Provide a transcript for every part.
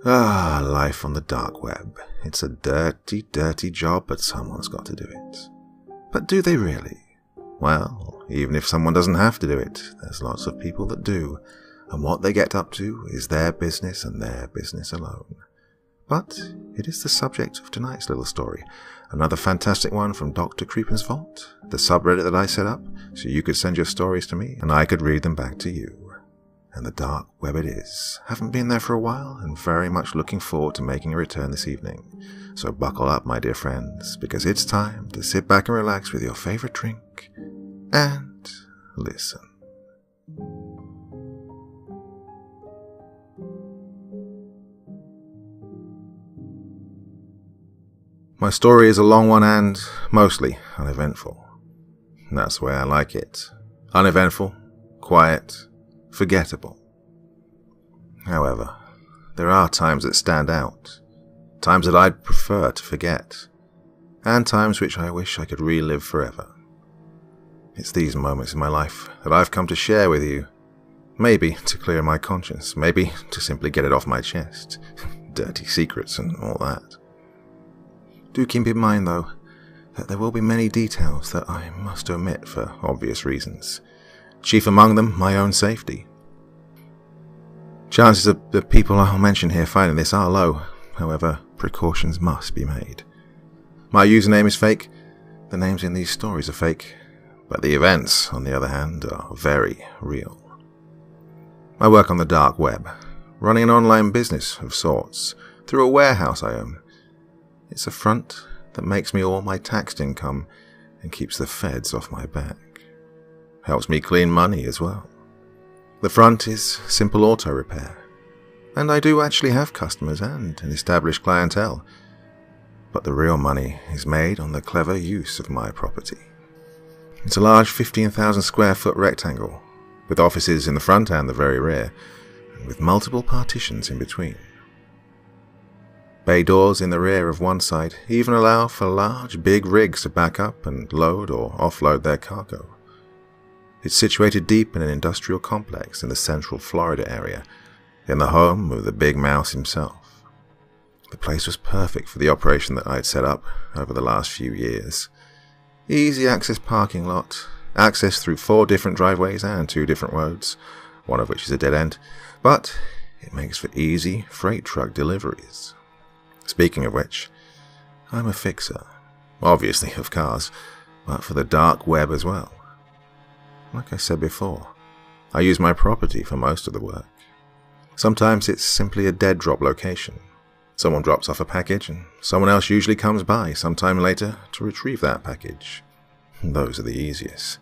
Ah, life on the dark web. It's a dirty, dirty job, but someone's got to do it. But do they really? Well, even if someone doesn't have to do it, there's lots of people that do, and what they get up to is their business and their business alone. But it is the subject of tonight's little story, another fantastic one from Dr. Creepen'S Vault, the subreddit that I set up so you could send your stories to me and I could read them back to you. And the dark web it is. Haven't been there for a while and very much looking forward to making a return this evening. So buckle up, my dear friends, because it's time to sit back and relax with your favorite drink and listen. My story is a long one and mostly uneventful. And that's the way I like it. Uneventful, quiet, forgettable. However, there are times that stand out, times that I'd prefer to forget, and times which I wish I could relive forever. It's these moments in my life that I've come to share with you, maybe to clear my conscience, maybe to simply get it off my chest, dirty secrets and all that. Do keep in mind, though, that there will be many details that I must omit for obvious reasons. Chief among them, my own safety. Chances of the people I'll mention here finding this are low, however, precautions must be made. My username is fake, the names in these stories are fake, but the events, on the other hand, are very real. I work on the dark web, running an online business of sorts, through a warehouse I own. It's a front that makes me all my taxed income and keeps the feds off my back. Helps me clean money as well. The front is simple auto repair, and I do actually have customers and an established clientele, but the real money is made on the clever use of my property. It's a large 15,000 square foot rectangle, with offices in the front and the very rear, and with multiple partitions in between. Bay doors in the rear of one side even allow for large, big rigs to back up and load or offload their cargo. It's situated deep in an industrial complex in the central Florida area, in the home of the Big Mouse himself. The place was perfect for the operation that I'd set up over the last few years. Easy access parking lot, access through 4 different driveways and 2 different roads, one of which is a dead end, but it makes for easy freight truck deliveries. Speaking of which, I'm a fixer, obviously of cars, but for the dark web as well. Like I said before, I use my property for most of the work. Sometimes it's simply a dead drop location. Someone drops off a package and someone else usually comes by sometime later to retrieve that package. Those are the easiest.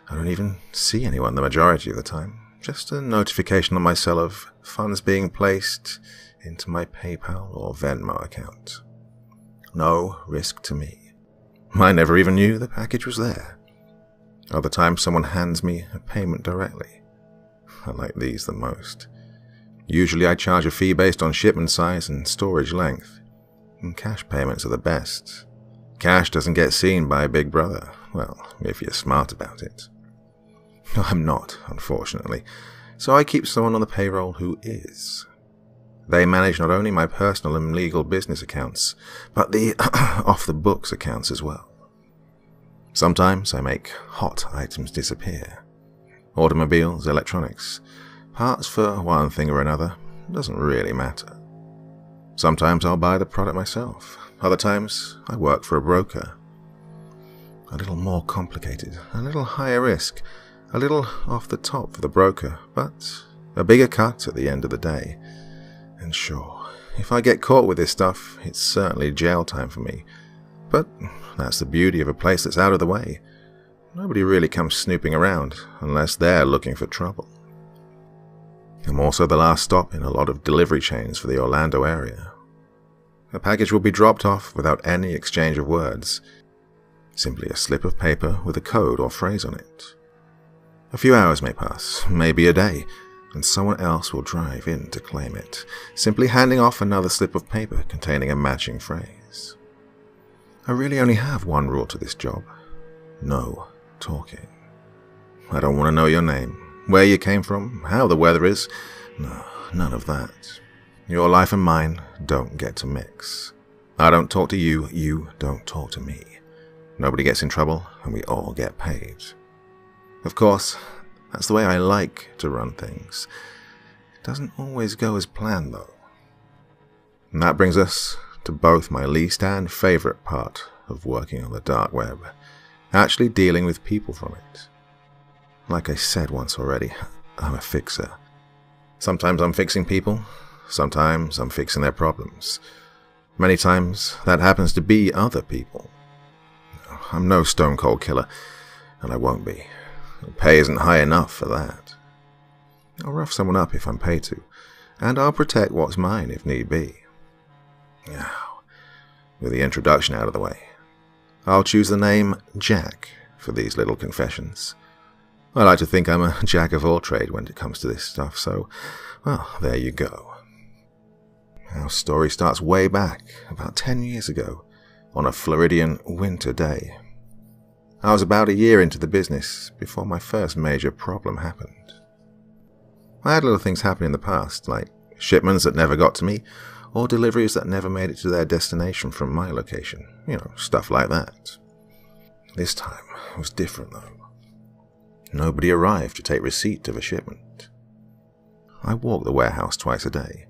I don't even see anyone the majority of the time. Just a notification on my cell of funds being placed into my PayPal or Venmo account. No risk to me. I never even knew the package was there. Other times someone hands me a payment directly. I like these the most. Usually I charge a fee based on shipment size and storage length, and cash payments are the best. Cash doesn't get seen by Big Brother, well, if you're smart about it. I'm not, unfortunately, so I keep someone on the payroll who is. They manage not only my personal and legal business accounts, but the off-the-books accounts as well. Sometimes I make hot items disappear. Automobiles, electronics, parts for one thing or another, doesn't really matter. Sometimes I'll buy the product myself. Other times I work for a broker. A little more complicated, a little higher risk, a little off the top for the broker, but a bigger cut at the end of the day. And sure, if I get caught with this stuff, it's certainly jail time for me. But that's the beauty of a place that's out of the way. Nobody really comes snooping around unless they're looking for trouble. I'm also the last stop in a lot of delivery chains for the Orlando area. A package will be dropped off without any exchange of words. Simply a slip of paper with a code or phrase on it. A few hours may pass, maybe a day, and someone else will drive in to claim it, simply handing off another slip of paper containing a matching phrase. I really only have one rule to this job. No talking. I don't want to know your name, where you came from, how the weather is. No, none of that. Your life and mine don't get to mix. I don't talk to you, you don't talk to me. Nobody gets in trouble, and we all get paid. Of course, that's the way I like to run things. It doesn't always go as planned, though. And that brings us to both my least and favourite part of working on the dark web, actually dealing with people from it. Like I said once already, I'm a fixer. Sometimes I'm fixing people, sometimes I'm fixing their problems. Many times that happens to be other people. I'm no stone cold killer, and I won't be. The pay isn't high enough for that. I'll rough someone up if I'm paid to, and I'll protect what's mine if need be. Now, with the introduction out of the way, I'll choose the name Jack for these little confessions. I like to think I'm a jack of all trade when it comes to this stuff, so, well, there you go. Our story starts way back, about 10 years ago, on a Floridian winter day. I was about a year into the business before my first major problem happened. I had little things happen in the past, like shipments that never got to me, or deliveries that never made it to their destination from my location. Stuff like that. This time was different, though. Nobody arrived to take receipt of a shipment. I walk the warehouse twice a day.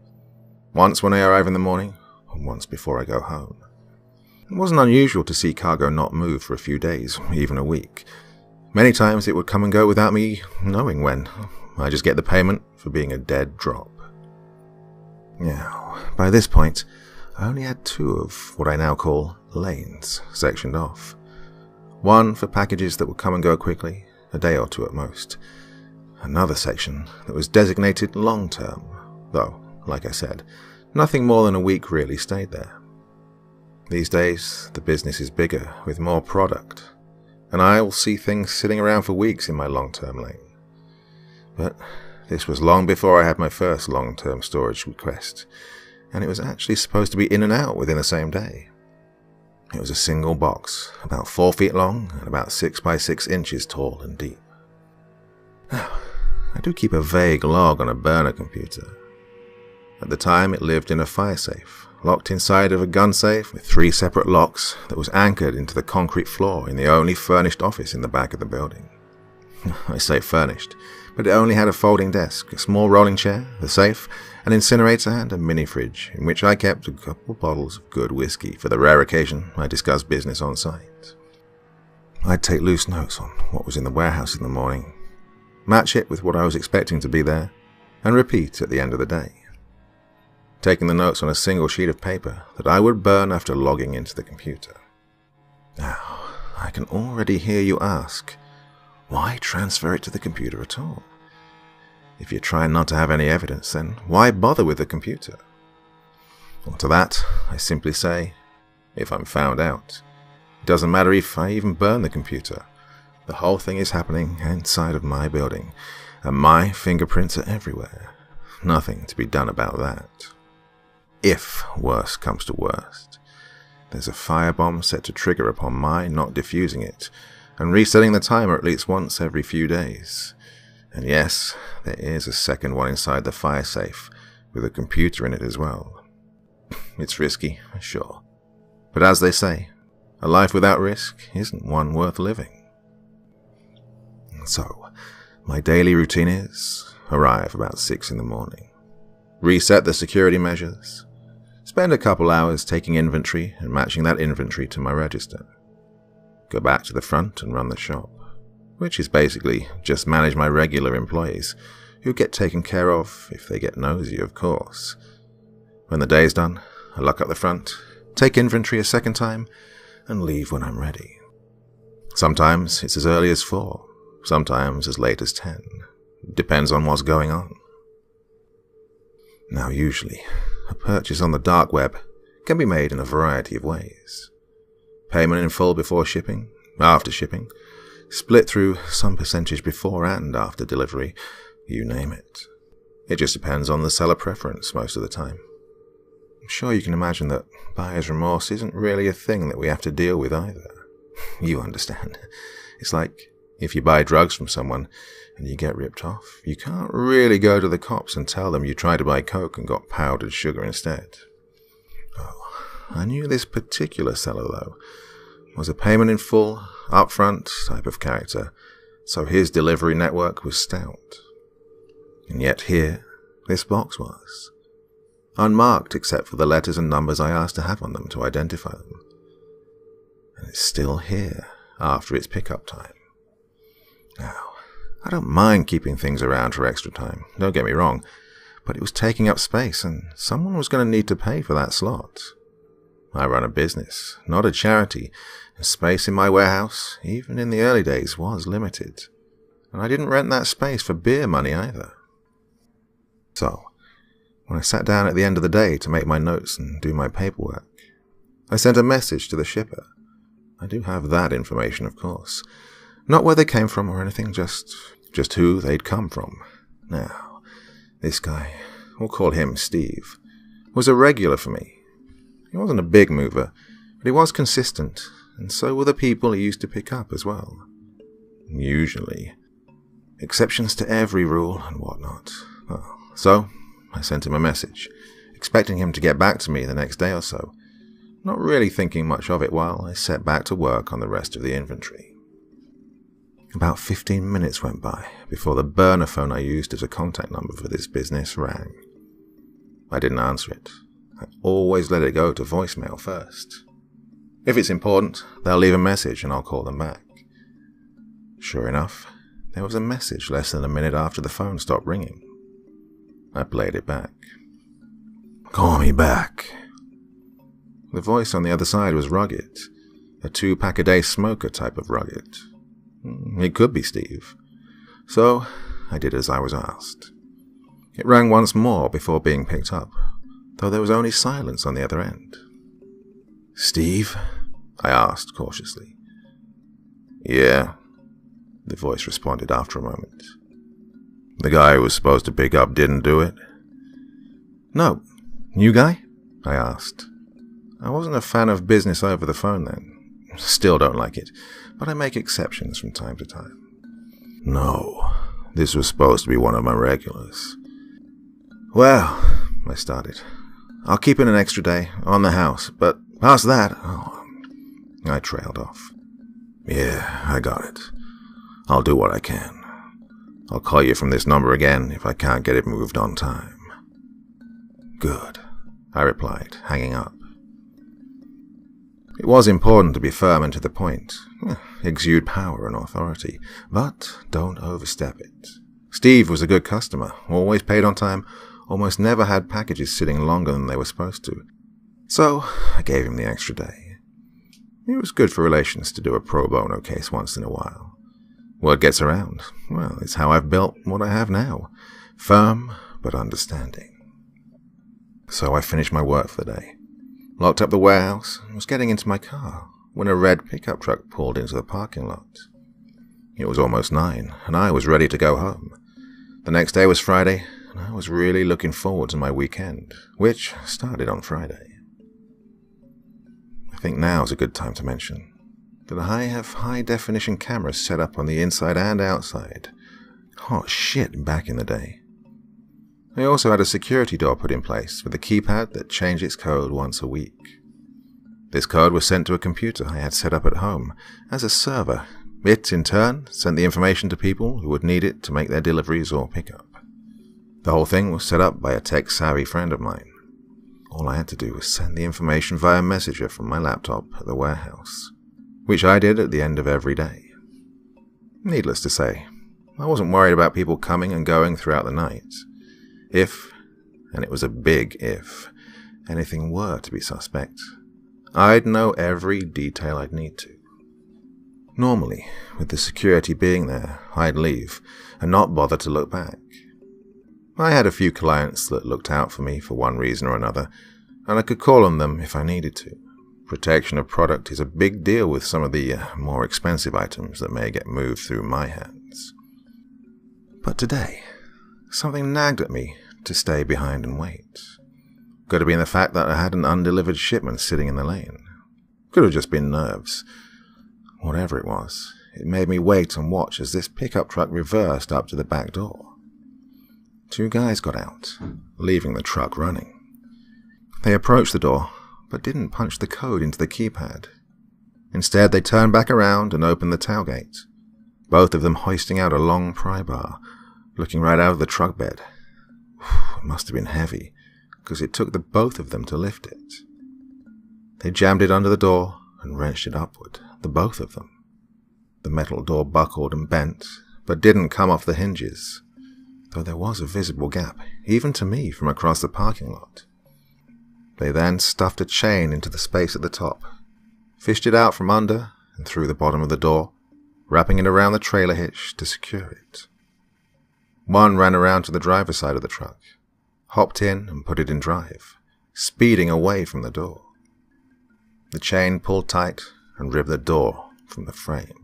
Once when I arrive in the morning, and once before I go home. It wasn't unusual to see cargo not move for a few days, even a week. Many times it would come and go without me knowing when. I just get the payment for being a dead drop. Now, by this point, I only had 2 of what I now call lanes sectioned off. One for packages that would come and go quickly, a day or 2 at most. Another section that was designated long-term, though, like I said, nothing more than a week really stayed there. These days, the business is bigger, with more product, and I will see things sitting around for weeks in my long-term lane. But this was long before I had my first long-term storage request, and it was actually supposed to be in and out within the same day. It was a single box, about 4 feet long and about 6 by 6 inches tall and deep. Now, I do keep a vague log on a burner computer. At the time, it lived in a fire safe, locked inside of a gun safe with 3 separate locks that was anchored into the concrete floor in the only furnished office in the back of the building. I say furnished, but it only had a folding desk, a small rolling chair, the safe, an incinerator, and a mini fridge in which I kept a couple of bottles of good whiskey for the rare occasion I discussed business on site. I'd take loose notes on what was in the warehouse in the morning, match it with what I was expecting to be there, and repeat at the end of the day. Taking the notes on a single sheet of paper that I would burn after logging into the computer. Now, I can already hear you ask, why transfer it to the computer at all? If you're trying not to have any evidence, then why bother with the computer? Well, to that, I simply say, if I'm found out, it doesn't matter if I even burn the computer. The whole thing is happening inside of my building, and my fingerprints are everywhere. Nothing to be done about that. If worst comes to worst, there's a firebomb set to trigger upon my not defusing it, and resetting the timer at least once every few days. And yes, there is a second one inside the fire safe, with a computer in it as well. It's risky, sure. But as they say, a life without risk isn't one worth living. So, my daily routine is, arrive about 6 in the morning, reset the security measures, spend a couple hours taking inventory and matching that inventory to my register, go back to the front and run the shop, which is basically just manage my regular employees, who get taken care of if they get nosy, of course. When the day's done, I lock up the front, take inventory a second time, and leave when I'm ready. Sometimes it's as early as 4, sometimes as late as 10. Depends on what's going on. Now usually, a purchase on the dark web can be made in a variety of ways. Payment in full before shipping, after shipping, split through some percentage before and after delivery, you name it. It just depends on the seller preference most of the time. I'm sure you can imagine that buyer's remorse isn't really a thing that we have to deal with either. You understand. It's like If you buy drugs from someone and you get ripped off, you can't really go to the cops and tell them you tried to buy coke and got powdered sugar instead. Oh, I knew this particular seller, though, was a payment in full, upfront type of character, so his delivery network was stout. And yet here, this box was. Unmarked except for the letters and numbers I asked to have on them to identify them. And it's still here after its pickup time. Now, I don't mind keeping things around for extra time, don't get me wrong, but it was taking up space and someone was going to need to pay for that slot. I run a business, not a charity, and space in my warehouse, even in the early days, was limited. And I didn't rent that space for beer money either. So, when I sat down at the end of the day to make my notes and do my paperwork, I sent a message to the shipper. I do have that information, of course. Not where they came from or anything, just who they'd come from. Now, this guy, we'll call him Steve, was a regular for me. He wasn't a big mover, but he was consistent, and so were the people he used to pick up as well. Usually. Exceptions to every rule and whatnot. Well, so, I sent him a message, expecting him to get back to me the next day or so, not really thinking much of it while I set back to work on the rest of the inventory. About 15 minutes went by before the burner phone I used as a contact number for this business rang. I didn't answer it. I always let it go to voicemail first. If it's important, they'll leave a message and I'll call them back. Sure enough, there was a message less than a minute after the phone stopped ringing. I played it back. "Call me back." The voice on the other side was rugged, a 2-pack-a-day smoker type of rugged. It could be Steve. So, I did as I was asked. It rang once more before being picked up, though there was only silence on the other end. "Steve?" I asked cautiously. "Yeah," the voice responded after a moment. "The guy who was supposed to pick up didn't do it?" "No. New guy?" I asked. I wasn't a fan of business over the phone then. Still don't like it, but I make exceptions from time to time. "No, this was supposed to be one of my regulars." "Well," I started, "I'll keep in an extra day on the house, but past that..." I trailed off. "Yeah, I got it. I'll do what I can. I'll call you from this number again if I can't get it moved on time." "Good," I replied, hanging up. It was important to be firm and to the point, exude power and authority, but don't overstep it. Steve was a good customer, always paid on time, almost never had packages sitting longer than they were supposed to. So I gave him the extra day. It was good for relations to do a pro bono case once in a while. Word gets around. Well, it's how I've built what I have now. Firm, but understanding. So I finished my work for the day. Locked up the warehouse and was getting into my car when a red pickup truck pulled into the parking lot. It was almost 9, and I was ready to go home. The next day was Friday, and I was really looking forward to my weekend, which started on Friday. I think now is a good time to mention that I have high-definition cameras set up on the inside and outside. Hot shit back in the day. I also had a security door put in place with a keypad that changed its code once a week. This code was sent to a computer I had set up at home as a server. It, in turn, sent the information to people who would need it to make their deliveries or pickup. The whole thing was set up by a tech-savvy friend of mine. All I had to do was send the information via Messenger from my laptop at the warehouse, which I did at the end of every day. Needless to say, I wasn't worried about people coming and going throughout the night. If, and it was a big if, anything were to be suspect, I'd know every detail I'd need to. Normally, with the security being there, I'd leave and not bother to look back. I had a few clients that looked out for me for one reason or another, and I could call on them if I needed to. Protection of product is a big deal with some of the more expensive items that may get moved through my hands. But today, something nagged at me to stay behind and wait. Could have been the fact that I had an undelivered shipment sitting in the lane. Could have just been nerves. Whatever it it made me wait and watch as this pickup truck reversed up to the back door. 2 guys got out, leaving the truck running. They approached the door, but didn't punch the code into the keypad. Instead, they turned back around and opened the tailgate, both of them hoisting out a long pry bar, looking right out of the truck bed. It must have been heavy, because it took the both of them to lift it. They jammed it under the door and wrenched it upward, the both of them. The metal door buckled and bent, but didn't come off the hinges, though there was a visible gap, even to me from across the parking lot. They then stuffed a chain into the space at the top, fished it out from under and through the bottom of the door, wrapping it around the trailer hitch to secure it. One ran around to the driver's side of the truck, hopped in and put it in drive, speeding away from the door. The chain pulled tight and ripped the door from the frame.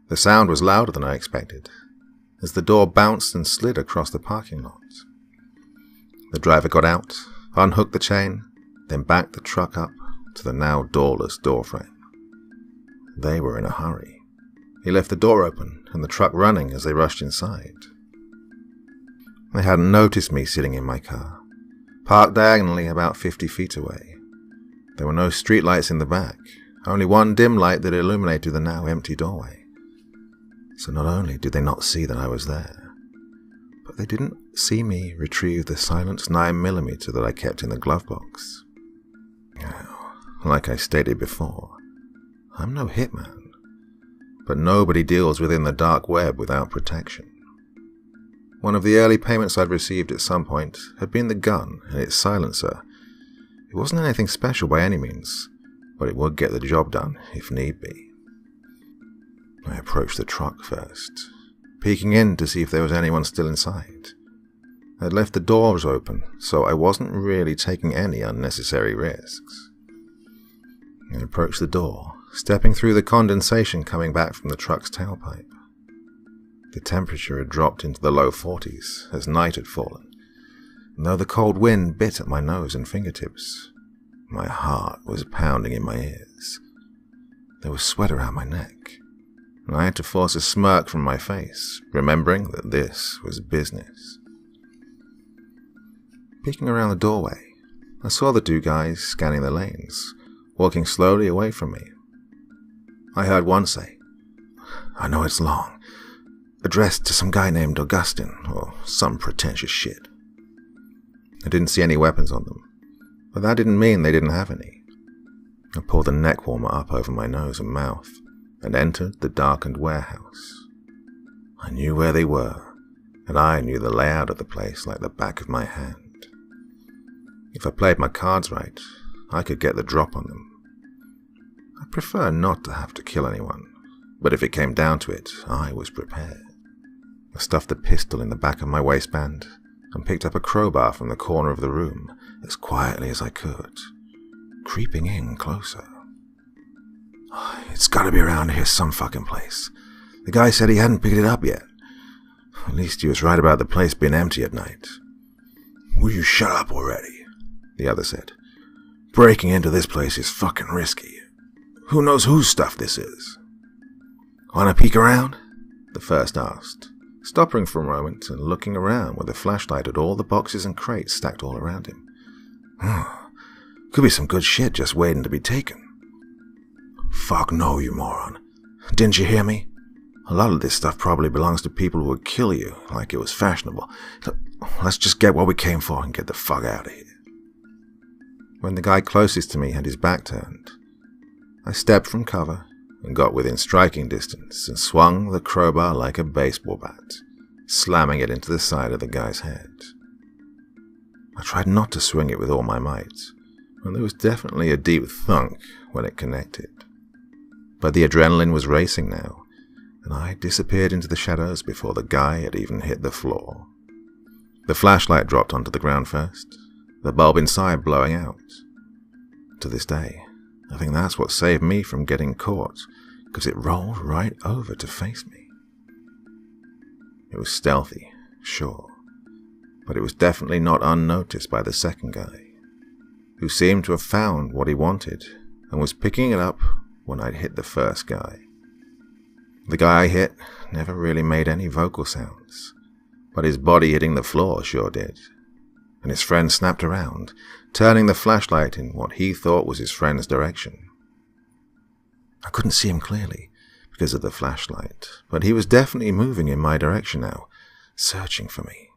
The sound was louder than I expected, as the door bounced and slid across the parking lot. The driver got out, unhooked the chain, then backed the truck up to the now doorless doorframe. They were in a hurry. He left the door open and the truck running as they rushed inside. They hadn't noticed me sitting in my car, parked diagonally about 50 feet away. There were no streetlights in the back, only one dim light that illuminated the now empty doorway. So not only did they not see that I was there, but they didn't see me retrieve the silenced 9mm that I kept in the glove box. Now, like I stated before, I'm no hitman, but nobody deals within the dark web without protection. One of the early payments I'd received at some point had been the gun and its silencer. It wasn't anything special by any means, but it would get the job done if need be. I approached the truck first, peeking in to see if there was anyone still inside. I'd left the doors open, so I wasn't really taking any unnecessary risks. I approached the door, stepping through the condensation coming back from the truck's tailpipe. The temperature had dropped into the low 40s as night had fallen, and though the cold wind bit at my nose and fingertips, my heart was pounding in my ears. There was sweat around my neck, and I had to force a smirk from my face, remembering that this was business. Peeking around the doorway, I saw the 2 guys scanning the lanes, walking slowly away from me. I heard one say, "I know it's long, addressed to some guy named Augustine, or some pretentious shit." I didn't see any weapons on them, but that didn't mean they didn't have any. I pulled the neck warmer up over my nose and mouth, and entered the darkened warehouse. I knew where they were, and I knew the layout of the place like the back of my hand. If I played my cards right, I could get the drop on them. I prefer not to have to kill anyone, but if it came down to it, I was prepared. I stuffed the pistol in the back of my waistband and picked up a crowbar from the corner of the room as quietly as I could, creeping in closer. "It's gotta be around here some fucking place. The guy said he hadn't picked it up yet. At least he was right about the place being empty at night." "Will you shut up already?" the other said. "Breaking into this place is fucking risky. Who knows whose stuff this is?" "Wanna peek around?" the first asked, stopping for a moment and looking around with a flashlight at all the boxes and crates stacked all around him. Could be some good shit just waiting to be taken." "Fuck no, you moron. Didn't you hear me? A lot of this stuff probably belongs to people who would kill you like it was fashionable. Let's just get what we came for and get the fuck out of here." When the guy closest to me had his back turned, I stepped from cover and got within striking distance and swung the crowbar like a baseball bat, slamming it into the side of the guy's head. I tried not to swing it with all my might, and there was definitely a deep thunk when it connected. But the adrenaline was racing now, and I disappeared into the shadows before the guy had even hit the floor. The flashlight dropped onto the ground first, the bulb inside blowing out. To this day, I think that's what saved me from getting caught, because it rolled right over to face me. It was stealthy, sure, but it was definitely not unnoticed by the second guy, who seemed to have found what he wanted and was picking it up when I'd hit the first guy. The guy I hit never really made any vocal sounds, but his body hitting the floor sure did, and his friend snapped around, turning the flashlight in what he thought was his friend's direction. I couldn't see him clearly because of the flashlight, but he was definitely moving in my direction now, searching for me.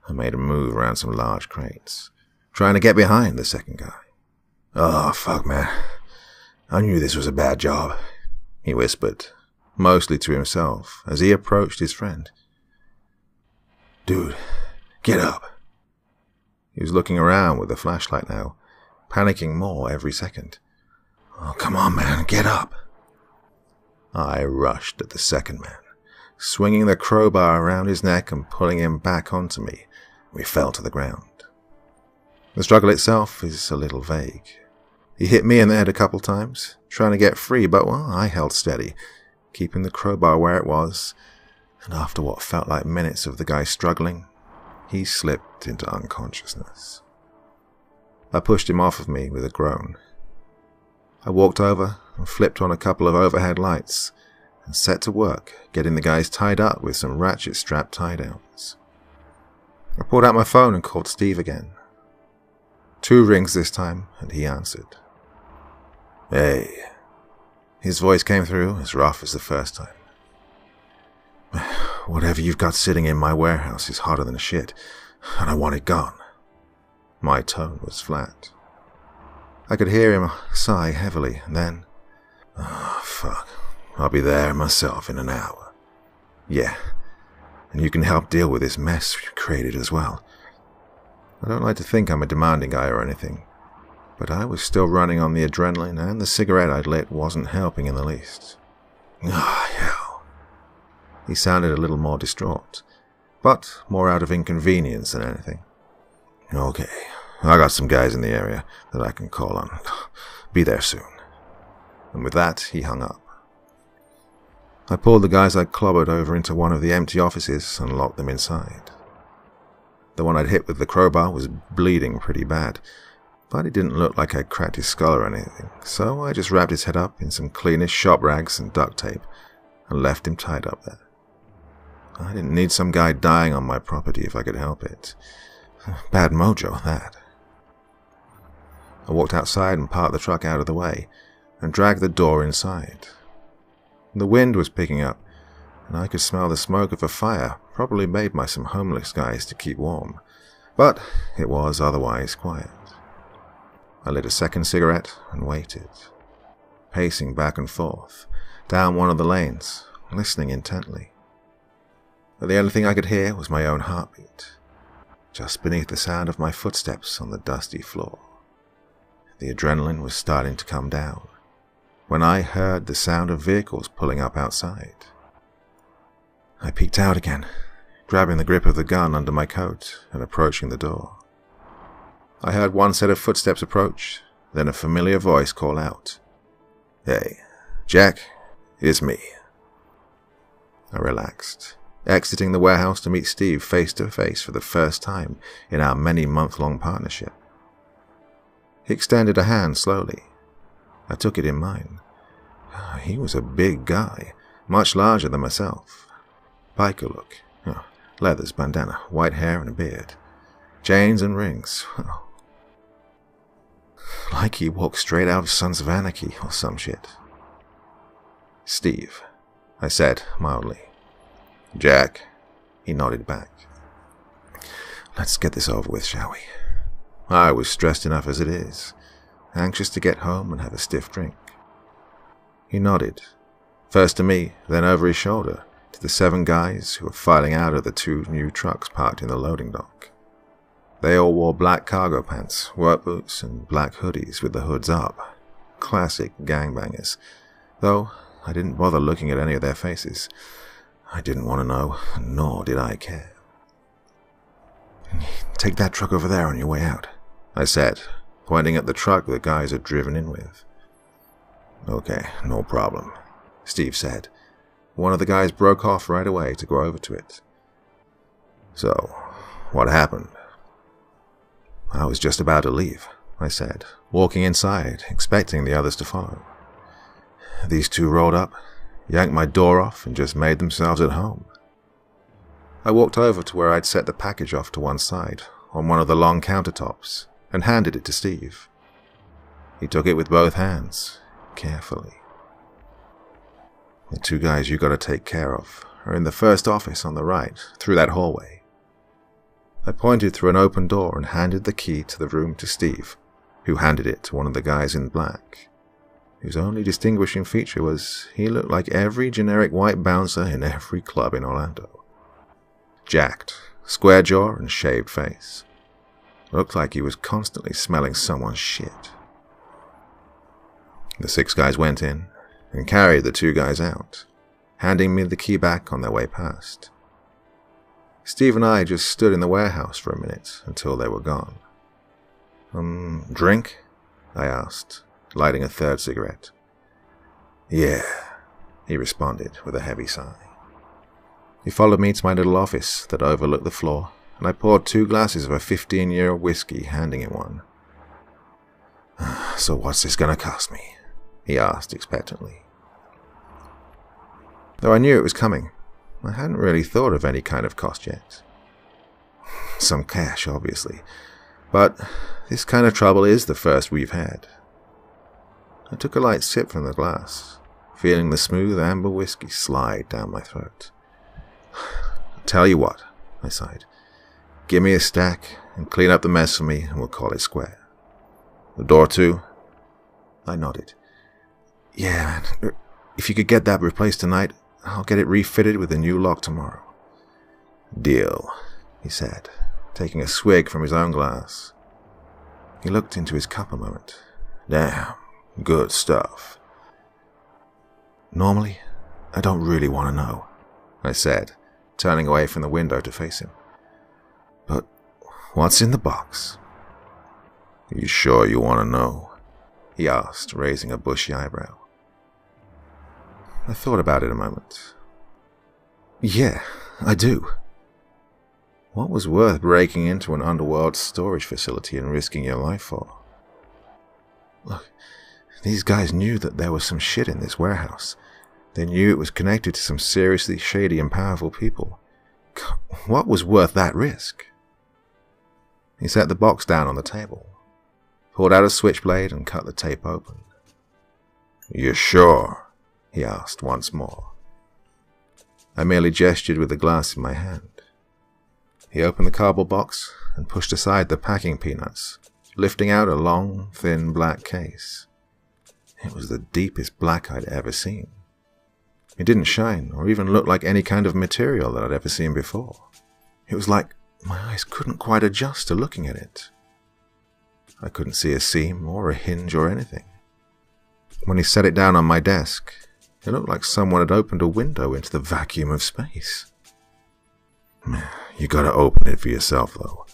I made a move around some large crates, trying to get behind the second guy. "Oh, fuck, man. I knew this was a bad job," he whispered, mostly to himself, as he approached his friend. "Dude, get up." He was looking around with the flashlight now, panicking more every second. "Oh, come on, man, get up." I rushed at the second man, swinging the crowbar around his neck and pulling him back onto me. We fell to the ground. The struggle itself is a little vague. He hit me in the head a couple times, trying to get free, but, well, I held steady, keeping the crowbar where it was, and after what felt like minutes of the guy struggling, he slipped into unconsciousness. I pushed him off of me with a groan. I walked over and flipped on a couple of overhead lights and set to work getting the guys tied up with some ratchet strap tie-downs. I pulled out my phone and called Steve again. 2 rings this time, and he answered. "Hey." His voice came through as rough as the first time. "Whatever you've got sitting in my warehouse is hotter than shit, and I want it gone." My tone was flat. I could hear him sigh heavily, and then, "Oh, fuck. I'll be there myself in an hour." "Yeah, and you can help deal with this mess you created as well." I don't like to think I'm a demanding guy or anything, but I was still running on the adrenaline, and the cigarette I'd lit wasn't helping in the least. "Ah, hell." He sounded a little more distraught, but more out of inconvenience than anything. "Okay, I got some guys in the area that I can call on. Be there soon." And with that, he hung up. I pulled the guys I'd clobbered over into one of the empty offices and locked them inside. The one I'd hit with the crowbar was bleeding pretty bad, but it didn't look like I'd cracked his skull or anything, so I just wrapped his head up in some cleanish shop rags and duct tape and left him tied up there. I didn't need some guy dying on my property if I could help it. Bad mojo, that. I walked outside and parked the truck out of the way and dragged the door inside. The wind was picking up, and I could smell the smoke of a fire probably made by some homeless guys to keep warm, but it was otherwise quiet. I lit a second cigarette and waited, pacing back and forth down one of the lanes, listening intently. But the only thing I could hear was my own heartbeat, just beneath the sound of my footsteps on the dusty floor. The adrenaline was starting to come down when I heard the sound of vehicles pulling up outside. I peeked out again, grabbing the grip of the gun under my coat and approaching the door. I heard one set of footsteps approach, then a familiar voice call out, "Hey, Jack, it's me." I relaxed, exiting the warehouse to meet Steve face to face for the first time in our many-month-long partnership. He extended a hand slowly. I took it in mine. He was a big guy, much larger than myself. Biker look, leathers, bandana, white hair and a beard, chains and rings. Like he walked straight out of Sons of Anarchy or some shit. "Steve," I said mildly. "Jack," he nodded back. "Let's get this over with, shall we?" I was stressed enough as it is, anxious to get home and have a stiff drink. He nodded, first to me, then over his shoulder to the 7 guys who were filing out of the 2 new trucks parked in the loading dock. They all wore black cargo pants, work boots, and black hoodies with the hoods up. Classic gangbangers, though I didn't bother looking at any of their faces. I didn't want to know, nor did I care. "Take that truck over there on your way out," I said, pointing at the truck the guys had driven in with. "Okay, no problem," Steve said. One of the guys broke off right away to go over to it. "So, what happened?" "I was just about to leave," I said, walking inside, expecting the others to follow. "These 2 rolled up, yanked my door off, and just made themselves at home. I walked over to where I'd set the package off to one side, on one of the long countertops, and handed it to Steve. He took it with both hands, carefully. "The 2 guys you gotta take care of are in the first office on the right, through that hallway." I pointed through an open door and handed the key to the room to Steve, who handed it to one of the guys in black, whose only distinguishing feature was he looked like every generic white bouncer in every club in Orlando. Jacked, square jaw and shaved face. Looked like he was constantly smelling someone's shit. The 6 guys went in and carried the 2 guys out, handing me the key back on their way past. Steve and I just stood in the warehouse for a minute until they were gone. Drink?" I asked, lighting a third cigarette. "Yeah," he responded with a heavy sigh. He followed me to my little office that overlooked the floor, and I poured 2 glasses of a 15-year-old whiskey, handing him one. "So what's this gonna cost me?" he asked expectantly. Though I knew it was coming, I hadn't really thought of any kind of cost yet. Some cash, obviously, but this kind of trouble is the first we've had. I took a light sip from the glass, feeling the smooth amber whiskey slide down my throat. "Tell you what," I sighed. "Give me a stack and clean up the mess for me, and we'll call it square. The door too?" I nodded. "Yeah, man. If you could get that replaced tonight, I'll get it refitted with a new lock tomorrow." "Deal," he said, taking a swig from his own glass. He looked into his cup a moment. "Damn, good stuff." "Normally, I don't really want to know," I said, turning away from the window to face him. "But what's in the box?" "You sure you want to know?" he asked, raising a bushy eyebrow. I thought about it a moment. "Yeah, I do." What was worth breaking into an underworld storage facility and risking your life for? Look, these guys knew that there was some shit in this warehouse. They knew it was connected to some seriously shady and powerful people. What was worth that risk? He set the box down on the table, pulled out a switchblade and cut the tape open. "You're sure?" he asked once more. I merely gestured with the glass in my hand. He opened the cardboard box and pushed aside the packing peanuts, lifting out a long, thin black case. It was the deepest black I'd ever seen. It didn't shine or even look like any kind of material that I'd ever seen before. It was like my eyes couldn't quite adjust to looking at it. I couldn't see a seam or a hinge or anything. When he set it down on my desk, it looked like someone had opened a window into the vacuum of space. "You gotta open it for yourself, though.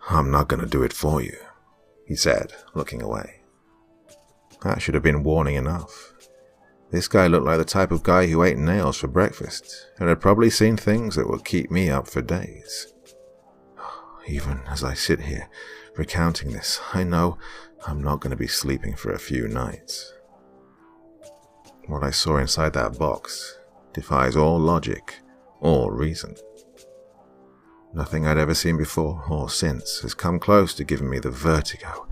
I'm not gonna do it for you," he said, looking away. That should have been warning enough. This guy looked like the type of guy who ate nails for breakfast, and had probably seen things that would keep me up for days. Even as I sit here, recounting this, I know I'm not going to be sleeping for a few nights. What I saw inside that box defies all logic, all reason. Nothing I'd ever seen before or since has come close to giving me the vertigo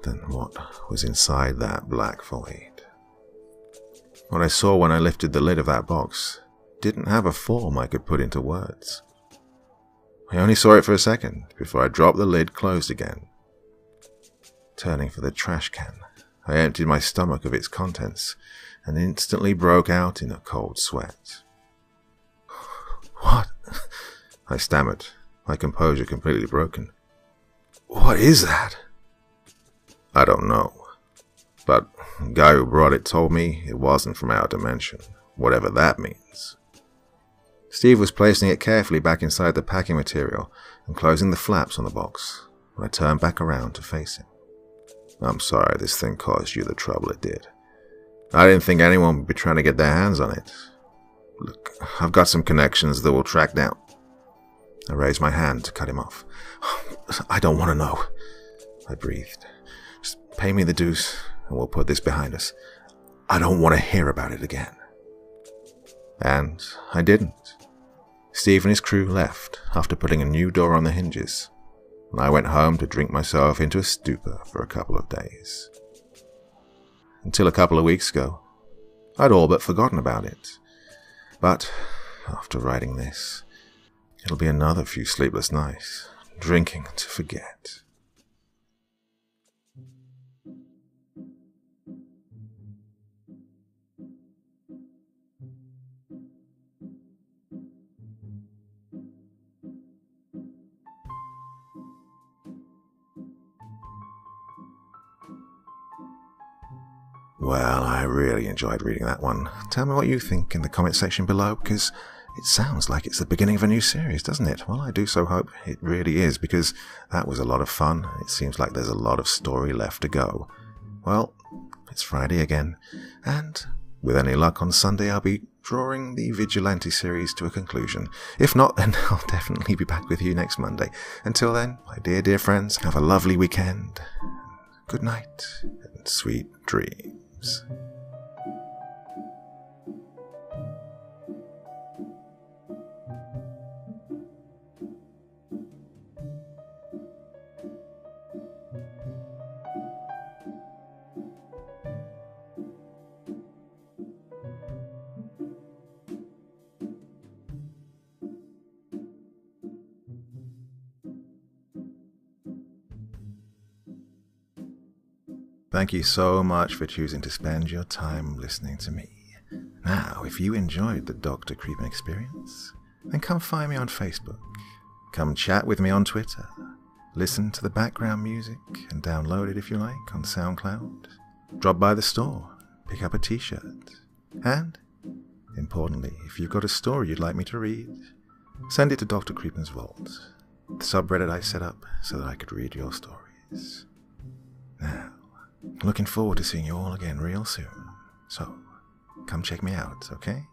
than what was inside that black void. What I saw when I lifted the lid of that box didn't have a form I could put into words. I only saw it for a second before I dropped the lid closed again. Turning for the trash can, I emptied my stomach of its contents and instantly broke out in a cold sweat. "What?" I stammered, my composure completely broken. "What is that?" "I don't know, but the guy who brought it told me it wasn't from our dimension, whatever that means." Steve was placing it carefully back inside the packing material and closing the flaps on the box when I turned back around to face him. "I'm sorry this thing caused you the trouble it did. I didn't think anyone would be trying to get their hands on it. Look, I've got some connections that will track down." I raised my hand to cut him off. "I don't want to know," I breathed. "Just pay me the dues and we'll put this behind us. I don't want to hear about it again." And I didn't. Steve and his crew left after putting a new door on the hinges, and I went home to drink myself into a stupor for a couple of days. Until a couple of weeks ago, I'd all but forgotten about it. But after writing this, it'll be another few sleepless nights, drinking to forget. Well, I really enjoyed reading that one. Tell me what you think in the comment section below, because it sounds like it's the beginning of a new series, doesn't it? Well, I do so hope it really is, because that was a lot of fun. It seems like there's a lot of story left to go. Well, it's Friday again, and with any luck on Sunday I'll be drawing the Vigilante series to a conclusion. If not, then I'll definitely be back with you next Monday. Until then, my dear friends, have a lovely weekend. Good night, and sweet dreams. Thank you so much for choosing to spend your time listening to me. Now, if you enjoyed the Dr. Creepen experience, then come find me on Facebook. Come chat with me on Twitter. Listen to the background music and download it if you like on SoundCloud. Drop by the store, pick up a t-shirt. And, importantly, if you've got a story you'd like me to read, send it to Dr. Creepen's Vault, the subreddit I set up so that I could read your stories. Now, looking forward to seeing you all again real soon. So, come check me out, okay?